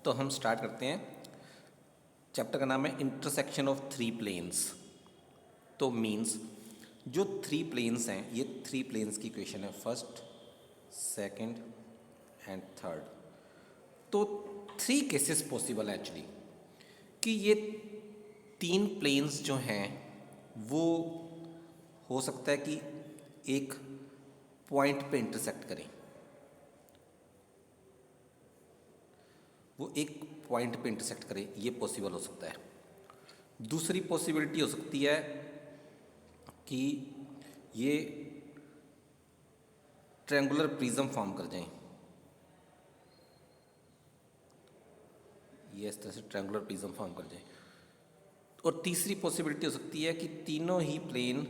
तो हम स्टार्ट करते हैं। चैप्टर का नाम है इंटरसेक्शन ऑफ थ्री प्लेन्स। तो मीन्स जो थ्री प्लेन्स हैं, ये थ्री प्लेन्स की इक्वेशन है, फर्स्ट, सेकंड एंड थर्ड। तो थ्री केसेस पॉसिबल है एक्चुअली कि ये तीन प्लेन्स जो हैं वो हो सकता है कि एक पॉइंट पे इंटरसेक्ट करें, वो एक पॉइंट पे इंटरसेक्ट करें, ये पॉसिबल हो सकता है। दूसरी पॉसिबिलिटी हो सकती है कि ये ट्रायंगुलर प्रिज्म फॉर्म कर जाएं, ये इस तरह से ट्रायंगुलर प्रिज्म फॉर्म कर जाएं। और तीसरी पॉसिबिलिटी हो सकती है कि तीनों ही प्लेन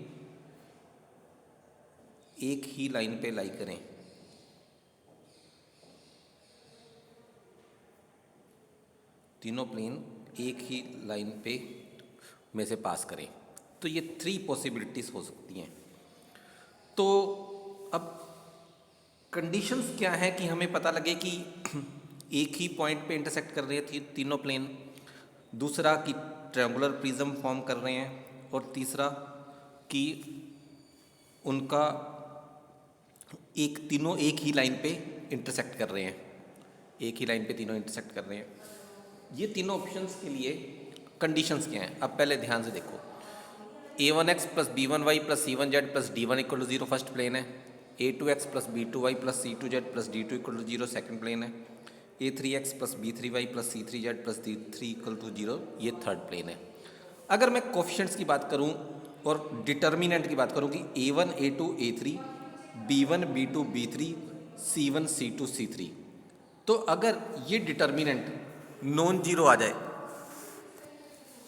एक ही लाइन पे लाई करें, तीनों प्लेन एक ही लाइन पे में से पास करें। तो ये थ्री पॉसिबिलिटीज हो सकती हैं। तो अब कंडीशंस क्या है कि हमें पता लगे कि एक ही पॉइंट पे इंटरसेक्ट कर रहे हैं तीनों प्लेन, दूसरा कि ट्रायंगुलर प्रिज्म फॉर्म कर रहे हैं, और तीसरा कि उनका तीनों एक ही लाइन पे इंटरसेक्ट कर रहे हैं, एक ही लाइन पे तीनों इंटरसेक्ट कर रहे हैं। ये तीनों ऑप्शंस के लिए कंडीशंस क्या हैं, अब पहले ध्यान से देखो। a1x plus b1y plus c1z plus d1 equal to 0 first plane है, a2x plus b2y plus c2z plus d2 equal to 0 second plane है, a3x plus b3y plus c3z plus d3 equal to 0 ये third plane है। अगर मैं coefficients की बात करूं और डिटर्मिनेंट की बात करूं कि a1 a2 a3 b1 b2 b3 c1 c2 c3, तो अगर ये डिटर्मिनेंट नॉन जीरो आ जाए,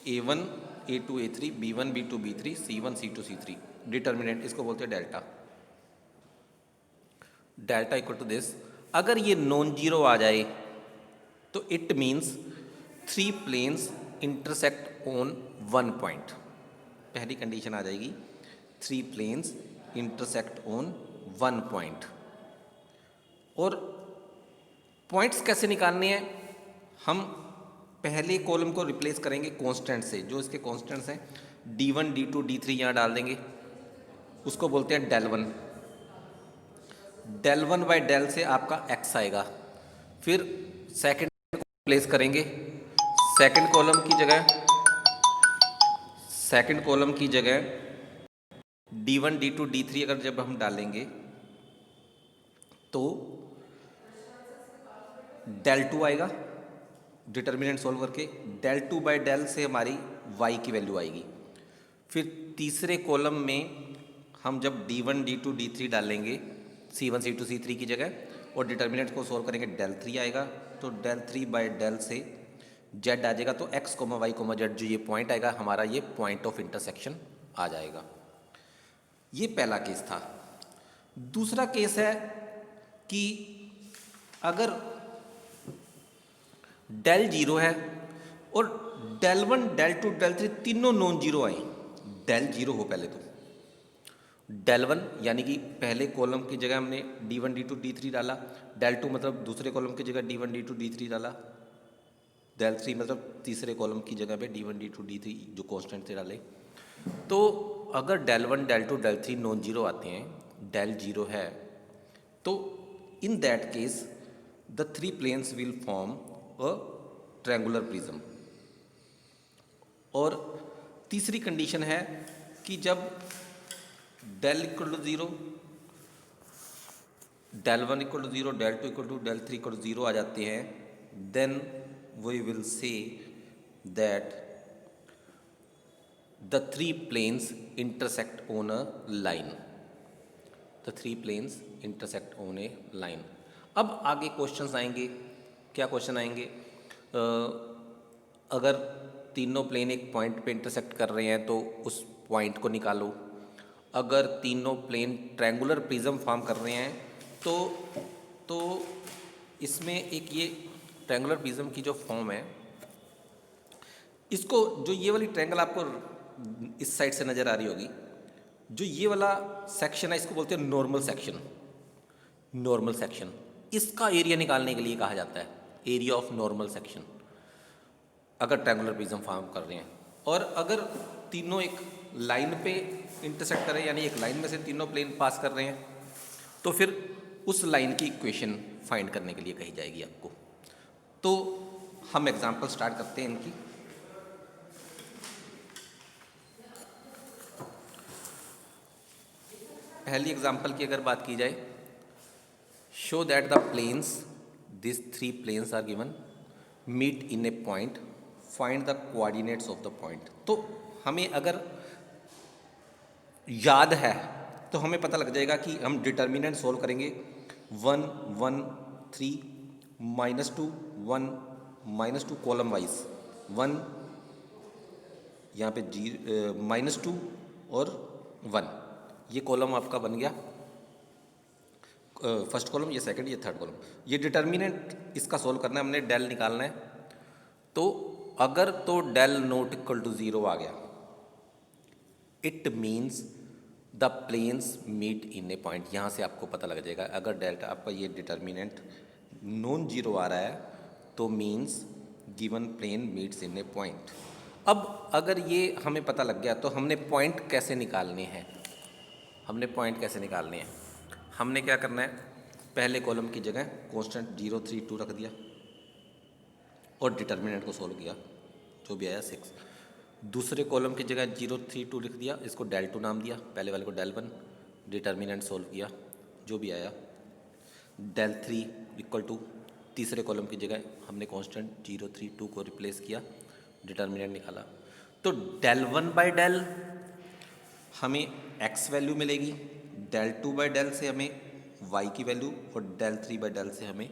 a1 a2 a3 b1 b2 b3 c1 c2 c3, determinant इसको बोलते हैं delta, delta equal to this, अगर ये नॉन जीरो आ जाए तो it means three planes intersect on one point. पहली कंडीशन आ जाएगी, three planes intersect on one point. और पॉइंट्स कैसे निकालने हैं, हम पहले कॉलम को रिप्लेस करेंगे कांस्टेंट से, जो इसके कांस्टेंट्स हैं d1 d2 d3 यहाँ डाल देंगे, उसको बोलते हैं del 1। del 1 बाई del से आपका x आएगा। फिर सेकंड को रिप्लेस करेंगे, सेकंड कॉलम की जगह d1 d2 d3 अगर जब हम डालेंगे तो del 2 आएगा, डिटर्मिनेंट सॉल्व करके del 2 बाई del से हमारी y की वैल्यू आएगी। फिर तीसरे कॉलम में हम जब d1 d2 d3 डालेंगे c1 c2 c3 की जगह और डिटर्मिनेंट को सॉल्व करेंगे del 3 आएगा, तो del 3 बाई del से z आ जाएगा, तो x, y, z जो ये पॉइंट आएगा हमारा, ये पॉइंट ऑफ इंटरसेक्शन आ जाएगा। ये पहला केस था। दूसरा केस है कि अगर del 0 है और del 1 del 2 del 3 तीनों नॉन जीरो आए, del 0 हो पहले तो del 1 यानी कि पहले कॉलम की जगह हमने d1 d2 d3 डाला, del 2 मतलब दूसरे कॉलम की जगह d1 d2 d3 डाला, del 3 मतलब तीसरे कॉलम की जगह पे d1 d2 d3 जो कांस्टेंट थे डाले। तो अगर del 1 del 2 del 3 non zero आते हैं, del 0 है, तो in that case the three planes will form a triangular prism. और तीसरी कंडीशन है कि जब del equal to 0, del 1 equal to 0, del 2 equal to, del 3 equal to 0 आ जाते हैं, then we will say that the three planes intersect on a line, the three planes intersect on a line. अब आगे questions आएंगे, क्या question आएंगे, अगर तीनों प्लेन एक पॉइंट पे इंटरसेक्ट कर रहे हैं तो उस पॉइंट को निकालो, अगर तीनों प्लेन ट्रायंगुलर प्रिज्म फॉर्म कर रहे हैं तो इसमें एक ये ट्रायंगुलर प्रिज्म की जो फॉर्म है, इसको, जो ये वाली ट्रायंगल आपको इस साइड से नज़र आ रही होगी, जो ये वाला सेक्शन है इसको बोलते हैं नॉर्मल सेक्शन। नॉर्मल सेक्शन इसका एरिया निकालने के लिए कहा जाता है। एरिया ऑफ नॉर्मल सेक्शन अगर ट्रायंगुलर प्रिज्म फॉर्म कर रहे हैं। और अगर तीनों एक लाइन पे इंटरसेक्ट करें, यानी एक लाइन में से तीनों प्लेन पास कर रहे हैं, तो फिर उस लाइन की इक्वेशन फाइंड करने के लिए कही जाएगी आपको। तो हम एग्जांपल स्टार्ट करते हैं इनकी। पहली एग्जांपल की अगर बात की जाए, show that the planes, this 3 planes are given, meet in a point, find the coordinates of the point. तो हमें अगर याद है तो हमें पता लग जाएगा कि हम डिटर्मिनेंट सोल्व करेंगे 1 1 3 -2 1 -2 कॉलम वाइज, 1 यहाँ पे -2 और 1, ये कॉलम आपका बन गया फर्स्ट कॉलम, ये सेकंड, ये थर्ड कॉलम। ये डिटर्मिनेंट इसका सोल्व करना है, हमने डेल निकालना है। तो अगर तो डेल नॉट इक्वल टू 0 आ गया, it means the planes meet in a point. यहाँ से आपको पता लग जाएगा अगर डेल्टा आपका ये डिटर्मिनेंट नॉन जीरो आ रहा है तो means given plane meets in a point. अब अगर ये हमें पता लग गया तो हमने पॉइंट कैसे निकालने हैं, हमने क्या करना है, पहले कॉलम की जगह कांस्टेंट 0 3 2 रख दिया और डिटर्मिनेंट को सोल्व किया, जो भी आया 6। दूसरे कॉलम की जगह 0 3 2 लिख दिया, इसको डेल 2 नाम दिया, पहले वाले को डेल 1, डिटर्मिनेंट सोल्व किया, जो भी आया डेल 3 इक्वल टू, तीसरे कॉलम की जगह हमने कांस्टेंट 0 3 2 को रिप्लेस किया, डिटर्मिनेंट निकाला। तो डेल 1 बाय डेल हमें x वैल्यू मिलेगी, डेल 2 बाय डेल से हमें y की वैल्यू, और डेल 3 बाय डेल से हमें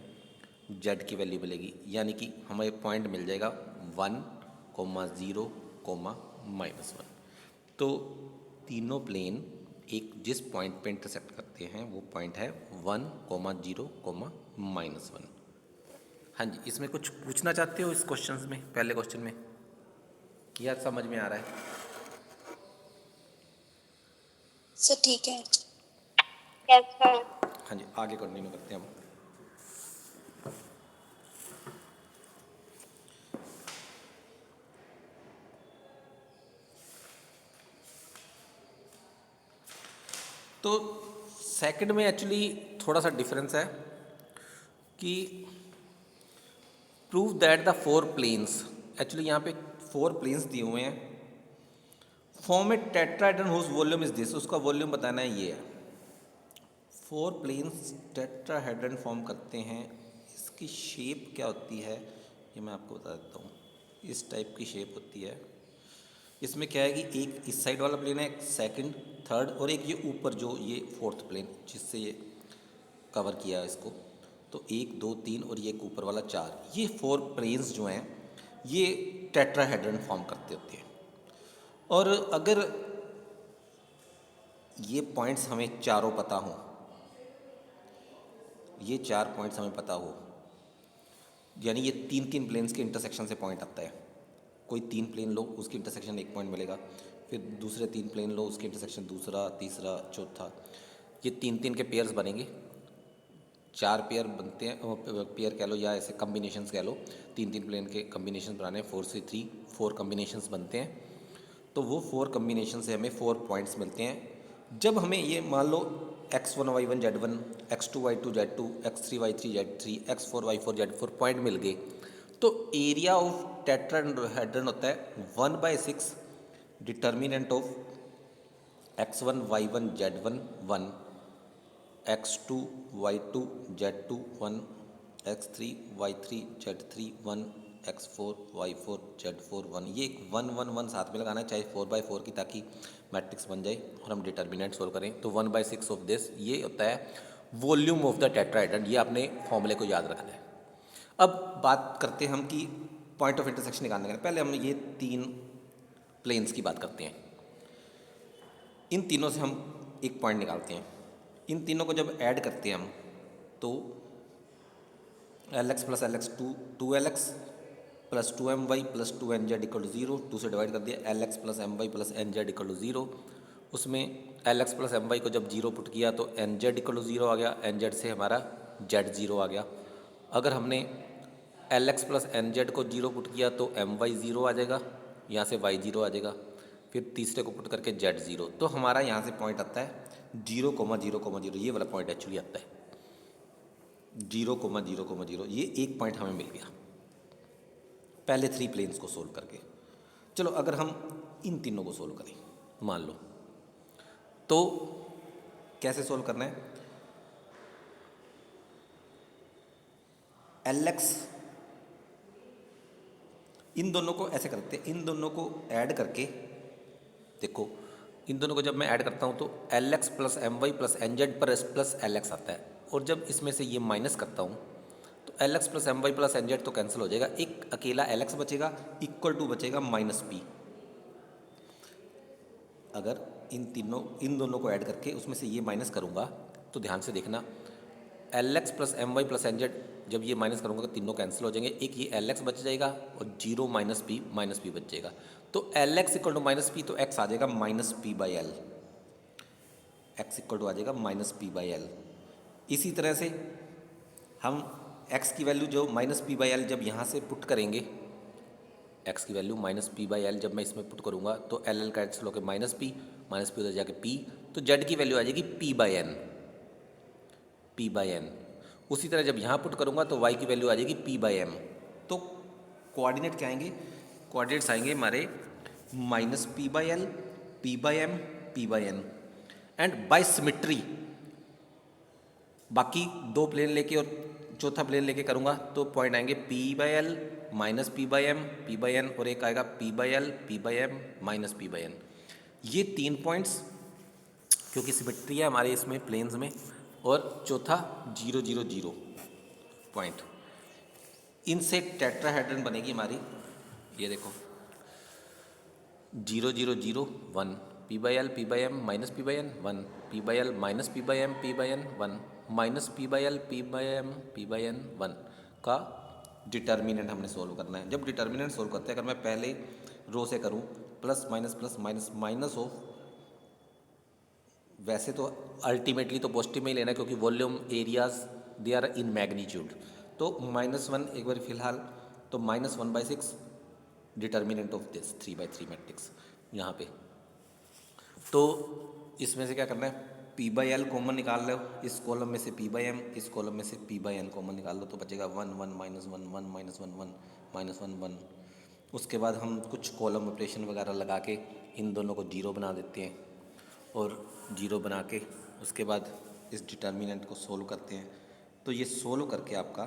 z की वैल्यू मिलेगी। यानी कि हमें पॉइंट मिल जाएगा 1, 0, -1। तो तीनों प्लेन एक जिस पॉइंट पे इंटरसेक्ट करते हैं वो पॉइंट है 1, 0, -1। हाँ जी, इसमें कुछ पूछना चाहते हो इस क्वेश्चन में, पहले क्वेश्चन में, या समझ में आ रहा है? सर ठीक है। Yes sir. हाँ जी, आगे कंटिन्यू करते हैं हम। तो सेकंड में एक्चुअली थोड़ा सा डिफरेंस है कि prove that the 4 planes, actually यहाँ पे 4 प्लेन्स दिए हुए हैं, form a tetrahedron whose volume is this, उसका वॉल्यूम बताना है ये है। 4 प्लेन्स टेट्राहेड्रन फॉर्म करते हैं, इसकी शेप क्या होती है ये मैं आपको बता देता हूँ। इस टाइप की शेप होती है। इसमें क्या है कि एक इस साइड वाला प्लेन है, एक सेकंड, थर्ड, और एक ये ऊपर जो ये 4th प्लेन जिससे ये कवर किया है इसको, तो 1 2 3 और ये एक ऊपर वाला 4, ये 4 प्लेन्स जो हैं ये टेट्राहेड्रन फॉर्म करते होते हैं। और अगर ये पॉइंट्स हमें चारों पता हों, ये 4 पॉइंट्स हमें पता हो, यानी ये 3 प्लेन्स के इंटरसेक्शन से पॉइंट आता है। कोई 3 प्लेन लो, उसकी इंटरसेक्शन एक पॉइंट मिलेगा, फिर दूसरे 3 प्लेन लो, उसके इंटरसेक्शन दूसरा, तीसरा, चौथा, ये 3 के पेयर्स बनेंगे। 4 पेयर बनते हैं, पेयर कह लो या ऐसे कम्बिनेशंस कह लो, 3 प्लेन के कम्बिनेशन बनाने, 4 से 3 4 कम्बिनेशंस बनते हैं। तो वो 4 कम्बिनेशन से हमें 4 पॉइंट्स मिलते हैं। जब हमें ये मान लो x1 y1 z1, x2 y2 z2, x3 y3 z3, x4 y4 z4 point मिल गए, तो एरिया ऑफ टेट्राहेड्रन होता है 1/6 determinant of x1 y1 z1 1, x2 y2 z2 1, x3 y3 z3 1, x4 y4 z4 1। ये 1 1 1 साथ में लगाना है, चाहे 4/4 की, ताकि मैट्रिक्स बन जाए और हम डिटर्मिनेंट सोल्व करें। तो 1/6 ऑफ दिस ये होता है वॉल्यूम ऑफ द टेट्राहेड्रन। ये आपने फॉर्मूले को याद रखना है। अब बात करते हैं हम कि पॉइंट ऑफ इंटरसेक्शन निकालने के पहले हम ये 3 प्लेन्स की बात करते हैं। इन तीनों से हम एक पॉइंट निकालते हैं। इन तीनों को जब ऐड करते हैं हम तो Lx + Lx 2Lx + 2My + 2Nz = 0, 2 से डिवाइड कर दिया, Lx + My + Nz = 0। उसमें Lx + My को जब 0 पुट किया तो Nz = 0 आ गया, Nz से हमारा Z 0 आ गया। अगर हमने L X plus N Z को जीरो पुट किया तो एम वाई ज़ीरो आ जाएगा, यहाँ से वाई ज़ीरो आ जाएगा, फिर तीसरे को पुट करके जेड ज़ीरो। तो हमारा यहाँ से पॉइंट आता है 0,0,0, ये वाला पॉइंट एक्चुअली आता है 0,0,0। ये एक पॉइंट हमें मिल गया पहले थ्री प्लेन्स को सोल्व करके। चलो अगर हम इन तीनों को सोल्व करें मान लो, तो कैसे सोल्व करना है? एल एक्स, इन दोनों को ऐसे करते हैं, इन दोनों को ऐड करके देखो, इन दोनों को जब मैं ऐड करता हूँ तो L X plus M Y plus N Z पर एस प्लस एल एक्स आता है, और जब इसमें से ये माइनस करता हूँ तो L X plus M Y plus N Z तो कैंसिल हो जाएगा, एक अकेला एल एक्स बचेगा, इक्वल टू बचेगा माइनस पी। अगर इन दोनों को ऐड करके उसमें से ये माइनस करूँगा तो ध्यान से देखना, L X plus M Y plus N Z जब ये माइनस करूँगा तो तीनों कैंसिल हो जाएंगे, एक ये एल एक्स बच जाएगा और जीरो माइनस पी बच जाएगा। तो L X equal to minus P, तो एक्स आ जाएगा minus P by L, X equal to आ जाएगा माइनस पी बाई एल। इसी तरह से हम एक्स की वैल्यू जो माइनस पी बाई एल जब यहाँ से पुट करेंगे, एक्स की value minus P by L जब मैं इसमें पुट करूँगा तो एल एल कैंसिल होकर माइनस पी उधर जाके पी, तो जेड की वैल्यू आ जाएगी पी बाई एन। उसी तरह जब यहाँ पुट करूँगा तो वाई की वैल्यू आ जाएगी पी बाई एम। तो कोऑर्डिनेट क्या आएंगे? कोऑर्डिनेट्स आएंगे हमारे minus P by L, P by M, P by N. And by symmetry बाकी दो प्लेन लेके और चौथा प्लेन लेके करूँगा तो पॉइंट आएंगे P by L minus P by M, P by N, और एक आएगा P by L, P by M minus P by N. ये तीन पॉइंट्स क्योंकि सिमेट्री है हमारे इसमें प्लेन्स में, और चौथा 0,0,0 पॉइंट, इनसे टेट्राहेड्रन बनेगी हमारी। ये देखो 0,0,0 1, P by L P by M minus P by N 1, P by L minus P by M P by N 1, minus P by L P by M P by N 1 का determinant हमने solve करना है। जब determinant solve करते हैं, अगर मैं पहले रो से करूं प्लस माइनस माइनस ऑफ, वैसे तो अल्टीमेटली तो पॉजिटिव में ही लेना है क्योंकि volume areas they are in magnitude, तो -1 एक बार फिलहाल, तो -1/6 डिटर्मिनेंट ऑफ दिस 3/3 मैट्रिक्स यहाँ पे। तो इसमें से क्या करना है, पी बाई एल कॉमन निकाल लो, इस कॉलम में से पी बाई एम, इस कॉलम में से पी बाई एन कॉमन निकाल लो, तो बचेगा 1 1 -1 1 -1 1 -1 1। उसके बाद हम कुछ कॉलम ऑपरेशन वगैरह लगा के इन दोनों को जीरो बना देते हैं, और जीरो बना के उसके बाद इस डिटर्मिनेंट को सोल्व करते हैं। तो ये सोल्व करके आपका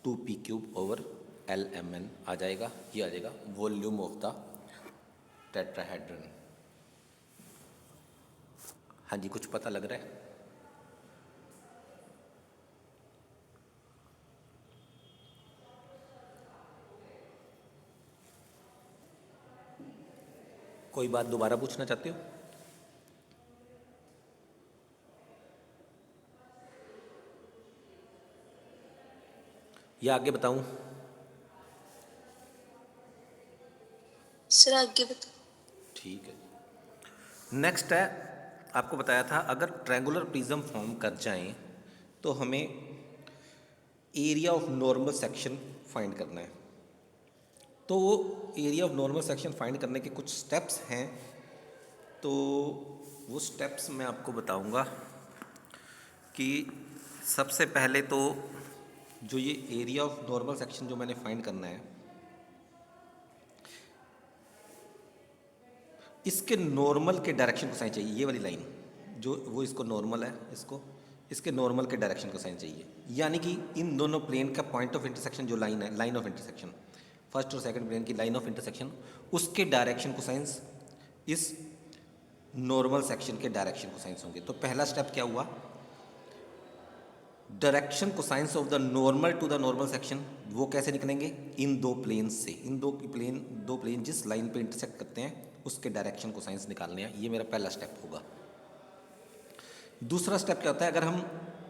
2p³/LMN आ जाएगा। ये आ जाएगा वॉल्यूम ऑफ द टेट्राहेड्रन। हाँ जी, कुछ पता लग रहा है? कोई बात दोबारा पूछना चाहते हो? या आगे बताऊं? सर आगे बताओ। ठीक है। नेक्स्ट है, आपको बताया था अगर ट्रायंगुलर प्रिज्म फॉर्म कर जाएं तो हमें area of normal section find करना है। तो वो area of normal section find करने के कुछ स्टेप्स हैं, तो वो स्टेप्स मैं आपको बताऊंगा कि सबसे पहले तो जो ये एरिया ऑफ नॉर्मल सेक्शन जो मैंने फाइंड करना है, इसके नॉर्मल के डायरेक्शन को साइन चाहिए। ये वाली लाइन जो वो इसको नॉर्मल है, इसके नॉर्मल के डायरेक्शन को साइन चाहिए। यानी कि इन दोनों प्लेन का पॉइंट ऑफ इंटरसेक्शन जो लाइन है, लाइन ऑफ इंटरसेक्शन, फर्स्ट और सेकंड प्लेन की लाइन ऑफ इंटरसेक्शन, उसके डायरेक्शन को साइंस इस नॉर्मल सेक्शन के डायरेक्शन को साइंस होंगे। तो पहला स्टेप क्या हुआ, direction cosines of the normal to the normal section वो कैसे निकलेंगे, इन दो प्लेन से। इन दो प्लेन जिस लाइन पे इंटरसेक्ट करते हैं उसके डायरेक्शन कोसाइंस निकालने हैं। ये मेरा पहला स्टेप होगा। दूसरा स्टेप क्या होता है, अगर हम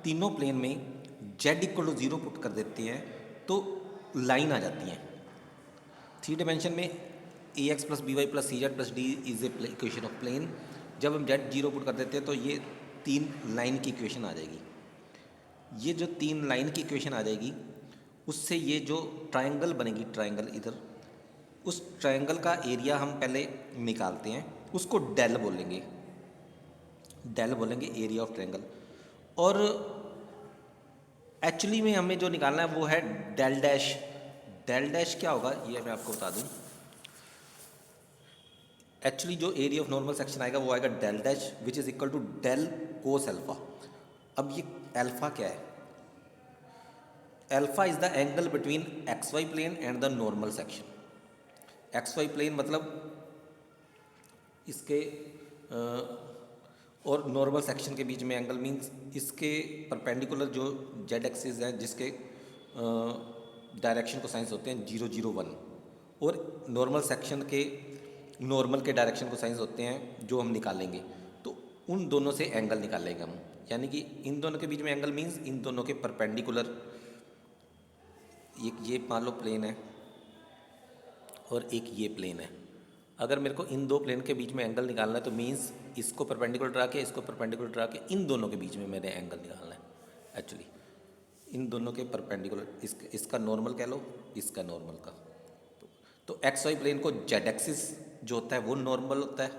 तीनों प्लेन में z = 0 पुट कर देते हैं तो लाइन आ जाती है 3 डायमेंशन में, ax + by + cz + d is a equation of plane. जब हम z 0 पुट कर देते हैं तो ये 3 लाइन की इक्वेशन आ जाएगी। ये जो 3 लाइन की इक्वेशन आ जाएगी उससे ये जो ट्रायंगल बनेगी, ट्रायंगल इधर, उस ट्रायंगल का एरिया हम पहले निकालते हैं, उसको डेल बोलेंगे, डेल बोलेंगे एरिया ऑफ ट्रायंगल। और एक्चुअली में हमें जो निकालना है वो है डेल डैश। डेल डैश क्या होगा ये मैं आपको बता दूं। एक्चुअली जो एरिया ऑफ नॉर्मल सेक्शन आएगा वो आएगा del dash which is equal to del cos alpha. अब ये अल्फा क्या है? Alpha is the angle between X Y plane and the normal section. X Y plane मतलब इसके और नॉर्मल सेक्शन के बीच में एंगल मीन्स इसके परपेंडिकुलर जो जेड एक्सिस है जिसके डायरेक्शन को साइंस होते हैं 0 0 1, और नॉर्मल सेक्शन के नॉर्मल के डायरेक्शन को साइंस होते हैं जो हम निकालेंगे। तो उन दोनों से एंगल निकालेंगे हम, यानी कि इन दोनों के बीच में एंगल मीन्स इन दोनों के परपेंडिकुलर, ये मान लो प्लेन है और एक ये प्लेन है। अगर मेरे को इन दो प्लेन के बीच में एंगल निकालना है तो मीन्स इसको परपेंडिकुलर ड्रा के इसको परपेंडिकुलर ड्रा के इन दोनों के बीच में मैंने एंगल निकालना है। एक्चुअली इन दोनों के परपेंडिकुलर, इसका नॉर्मल कह लो, इसका नॉर्मल का। तो एक्स वाई प्लेन को जेड एक्सिस जो होता है वो नॉर्मल होता है,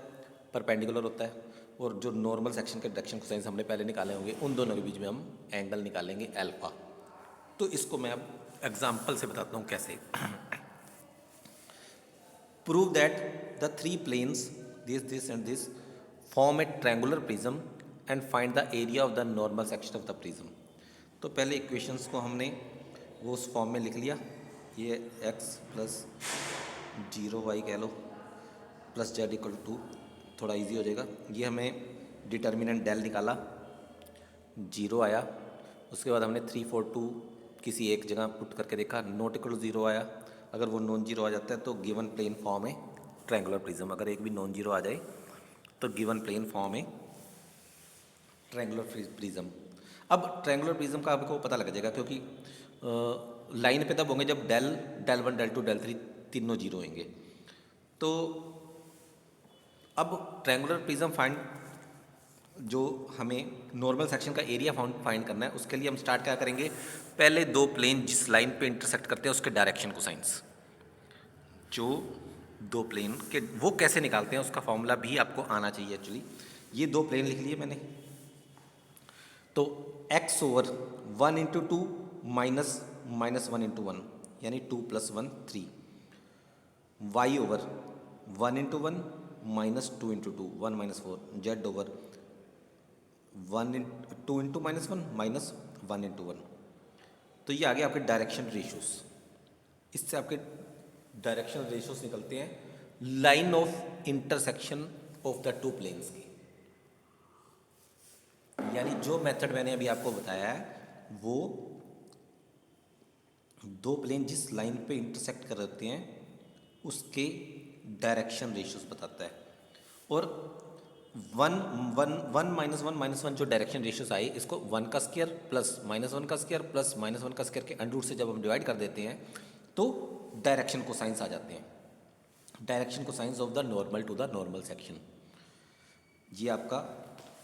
परपेंडिकुलर होता है, और जो नॉर्मल सेक्शन के डायरेक्शन कोसाइंस हमने पहले निकाले होंगे उन दोनों के बीच में हम एंगल निकालेंगे अल्फा। तो इसको मैं अब एग्जाम्पल से बताता हूँ कैसे। Prove that the three planes this and this form a triangular prism and find the area of the normal section of the prism. तो पहले इक्वेशंस को हमने वो उस फॉर्म में लिख लिया, ये x प्लस 0y कह लो प्लस जेड इक्वल टू, थोड़ा इजी हो जाएगा। ये हमें डिटर्मिनेंट डेल निकाला, 0 आया। उसके बाद हमने 3 4 2 किसी एक जगह पुट करके देखा, नॉट इक्वल टू 0 आया। अगर वो नॉन जीरो आ जाता है तो गिवन प्लेन फॉर्म है ट्रायंगुलर प्रिज्म। अगर एक भी नॉन जीरो आ जाए तो गिवन प्लेन फॉर्म है ट्रायंगुलर प्रिज्म। अब ट्रायंगुलर प्रिज्म का आपको पता लग जाएगा, क्योंकि लाइन पे तब होंगे जब डेल डेल 1 डेल 2 डेल 3 तीनों जीरो होंगे। तो अब ट्रायंगुलर प्रिज्म फाइंड, जो हमें नॉर्मल सेक्शन का एरिया फाइंड करना है, उसके लिए हम स्टार्ट क्या करेंगे, पहले दो प्लेन जिस लाइन पे इंटरसेक्ट करते हैं उसके डायरेक्शन को साइंस, जो दो प्लेन के वो कैसे निकालते हैं उसका फॉर्मूला भी आपको आना चाहिए। एक्चुअली ये दो प्लेन लिख लिए मैंने, तो x over 1 into 2 minus 1 into 1 यानी 2 + 1 3, y over 1 into 1 minus 2 into 2 1 - 4, z over 2 into -1 minus 1 into 1। तो ये आ गया आपके डायरेक्शन रेशियोस। इससे आपके डायरेक्शन रेशियोस निकलते हैं line of intersection of the two planes की। यानी जो मेथड मैंने अभी आपको बताया है वो दो प्लेन जिस लाइन पे इंटरसेक्ट कर रहे हैं उसके डायरेक्शन रेशियोस बताता है। और 1 जो डायरेक्शन रेशियोस आए, इसको 1 का स्क्वायर प्लस -1 का स्क्वायर प्लस -1 का स्क्वायर के अंडर से जब हम डिवाइड कर देते हैं तो डायरेक्शन को साइंस आ जाते हैं, direction cosines of the normal to the normal section. ये आपका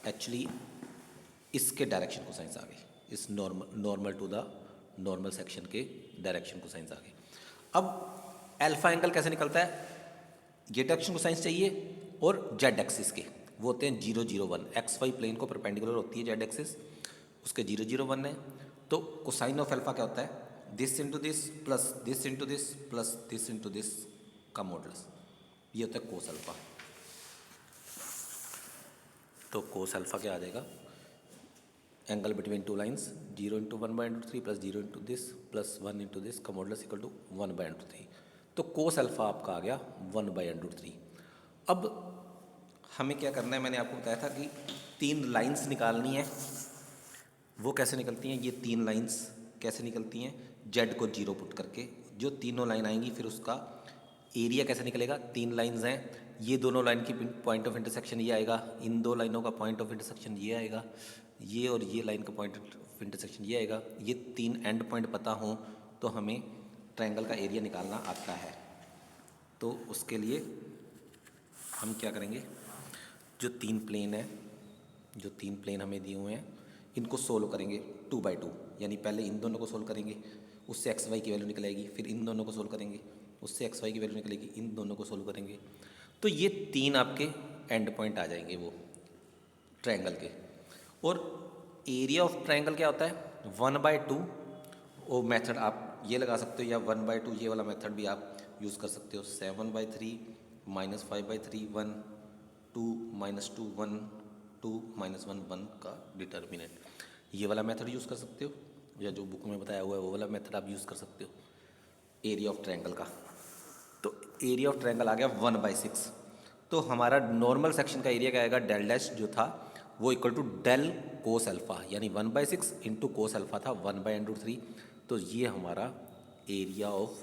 एक्चुअली इसके डायरेक्शन को साइंस आ गई, इस normal to the normal section के डायरेक्शन को साइंस आ गई। अब अल्फा एंगल कैसे निकलता है, ये डायरेक्शन को साइंस चाहिए और जेड एक्सिस के वो होते हैं 0 0 1, एक्स वाई प्लेन को परपेंडिकुलर होती है जेड एक्सिस, उसके 0 0 1 है। तो कोसाइन ऑफ अल्फा क्या होता है, this into this plus this into this plus this into this का मॉडुलस, ये होता है कोस अल्फा। तो कोस अल्फा क्या आ जाएगा, angle between two lines 0 into 1/√3 plus 0 into this plus 1 into this का मॉडुलस इक्वल टू 1/√3। तो कोस अल्फा आपका आ गया 1/√3। अब हमें क्या करना है, मैंने आपको बताया था कि 3 लाइंस निकालनी है। वो कैसे निकलती हैं, ये 3 लाइंस कैसे निकलती हैं, जेड को 0 पुट करके जो तीनों लाइन आएंगी फिर उसका एरिया कैसे निकलेगा। 3 लाइंस हैं, ये दोनों लाइन की पॉइंट ऑफ इंटरसेक्शन ये आएगा, इन दो लाइनों का पॉइंट ऑफ इंटरसेक्शन ये आएगा, ये और ये लाइन का पॉइंट ऑफ इंटरसेक्शन ये आएगा। ये 3 एंड पॉइंट पता हों तो हमें ट्रायंगल का एरिया निकालना आता है। तो उसके लिए हम क्या करेंगे, जो 3 प्लेन है, जो 3 प्लेन हमें दिए हुए हैं इनको सोल्व करेंगे 2 बाई 2, यानी पहले इन दोनों को सोल्व करेंगे उससे एक्स वाई की वैल्यू निकल आएगी, फिर इन दोनों को सोल्व करेंगे, उससे एक्स वाई की वैल्यू निकलेगी, इन दोनों को सोल्व करेंगे। तो ये 3 आपके एंड पॉइंट आ जाएंगे वो ट्रायंगल के। और एरिया ऑफ ट्रायंगल क्या होता है? 1/2। वो मेथड आप ये लगा सकते हो, या 1/2 ये वाला मेथड भी आप यूज़ कर सकते हो। 7/3 -5/3 1 2 -2 1 2 -1 1 का डिटर्मिनेंट, ये वाला मेथड यूज़ कर सकते हो, या जो बुक में बताया हुआ है वो वाला मेथड आप यूज़ कर सकते हो एरिया ऑफ ट्रायंगल का। तो एरिया ऑफ ट्रायंगल आ गया 1/6। तो हमारा नॉर्मल सेक्शन का एरिया क्या आएगा? डेल डैश जो था वो equal to del cos alpha, यानी 1/6 इंटू कोस अल्फ़ा था 1/√3। तो ये हमारा एरिया ऑफ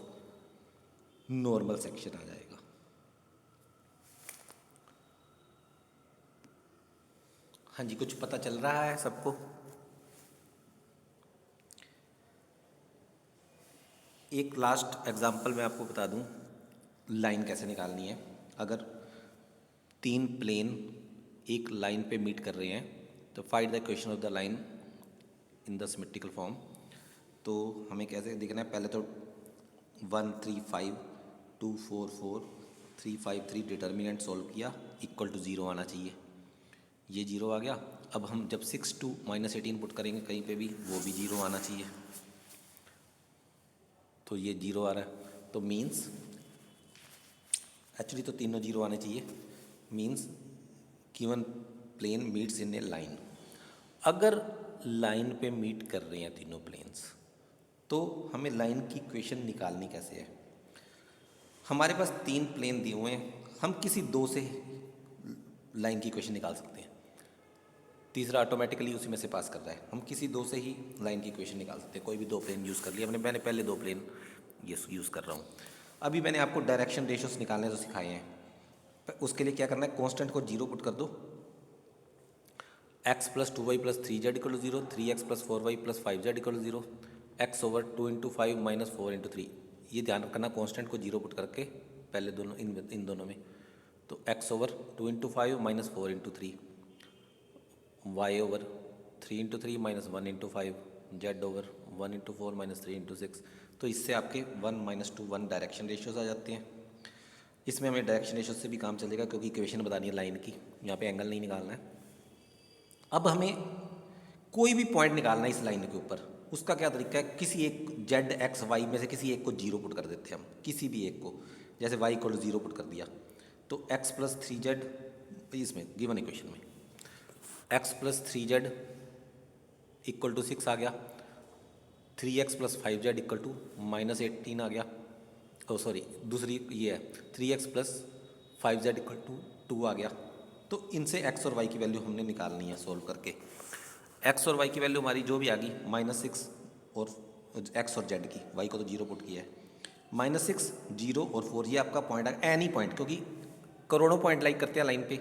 नॉर्मल सेक्शन आ जाएगा। हाँ जी, कुछ पता चल रहा है सबको? एक लास्ट एग्जांपल मैं आपको बता दूं लाइन कैसे निकालनी है। अगर 3 प्लेन एक लाइन पे मीट कर रहे हैं तो find the equation of the line in the symmetrical form. तो हमें कैसे देखना है? पहले तो 1 3 5 2 4 4 3 5 3 डिटर्मिनेंट सॉल्व किया, इक्वल टू 0 आना चाहिए। ये 0 आ गया। अब हम जब 6 2 -18 पुट करेंगे कहीं पे भी, वो भी 0 आना चाहिए। तो ये 0 आ रहा है, तो मीन्स एक्चुअली तो तीनों 0 आने चाहिए। मीन्स गिवन प्लेन मीट्स इन ए लाइन। अगर लाइन पे मीट कर रहे हैं तीनों प्लेन्स, तो हमें लाइन की इक्वेशन निकालनी कैसे है? हमारे पास 3 प्लेन दिए हुए हैं, हम किसी 2 से लाइन की इक्वेशन निकाल सकते हैं। तीसरा ऑटोमेटिकली उसी में से पास कर रहा है, हम किसी 2 से ही लाइन की इक्वेशन निकाल सकते हैं। कोई भी 2 प्लेन यूज़ कर लिया मैंने पहले 2 प्लेन ये यूज़ कर रहा हूँ। अभी मैंने आपको डायरेक्शन रेशियोस निकालने तो सिखाए हैं। उसके लिए क्या करना है? कांस्टेंट को 0 पुट कर दो। x + 2y + 3z = 0, 3x + 4y + 5z = 0, x/2 × 5 - 4 × 3। ये ध्यान रखना, कांस्टेंट को 0 पुट करके पहले दोनों इन दोनों में। तो x/2 × 5 - 4 × 3, y/3 × 3 - 1 × 5, z/1 × 4 - 3 × 6। तो इससे आपके 1 - 2 1 डायरेक्शन रेशियोज आ जाते हैं। इसमें हमें डायरेक्शन रेशियो से भी काम चलेगा, क्योंकि इक्वेशन बतानी है लाइन की, यहाँ पे एंगल नहीं निकालना है। अब हमें कोई भी पॉइंट निकालना है इस लाइन के ऊपर। उसका क्या तरीका है? किसी एक जेड एक्स वाई में से किसी एक को 0 पुट कर देते हैं हम, किसी भी एक को। जैसे y = 0 पुट कर दिया, तो x + 3z इसमें गिवन इक्वेशन में x + 3z = 6 आ गया, 3x + 5z = -18 आ गया। ओ सॉरी, दूसरी ये है 3x + 5z = 2 आ गया। तो इनसे x और y की वैल्यू हमने निकालनी है सोल्व करके। x और y की वैल्यू हमारी जो भी आ गई -6 और x और z की, y को तो 0 पुट किया है, -6 0 और 4 ये आपका पॉइंट आ गया। एनी पॉइंट, क्योंकि करोड़ों पॉइंट लाइक करते हैं लाइन पे।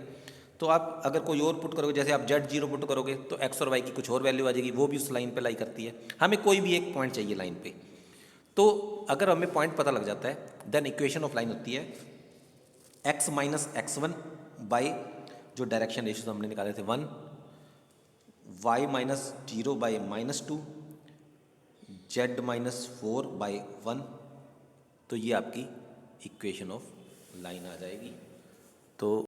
तो आप अगर कोई और पुट करोगे, जैसे आप z 0 पुट करोगे तो x और y की कुछ और वैल्यू आ जाएगी, वो भी उस लाइन पे लाई करती है। हमें कोई भी एक पॉइंट चाहिए लाइन पे। तो अगर हमें पॉइंट पता लग जाता है, देन इक्वेशन ऑफ लाइन होती है x - x1 बाई जो डायरेक्शन रेशियोज हमने निकाले थे 1, y - 0 बाई -2, z - 4 बाई 1। तो ये आपकी इक्वेशन ऑफ लाइन आ जाएगी। तो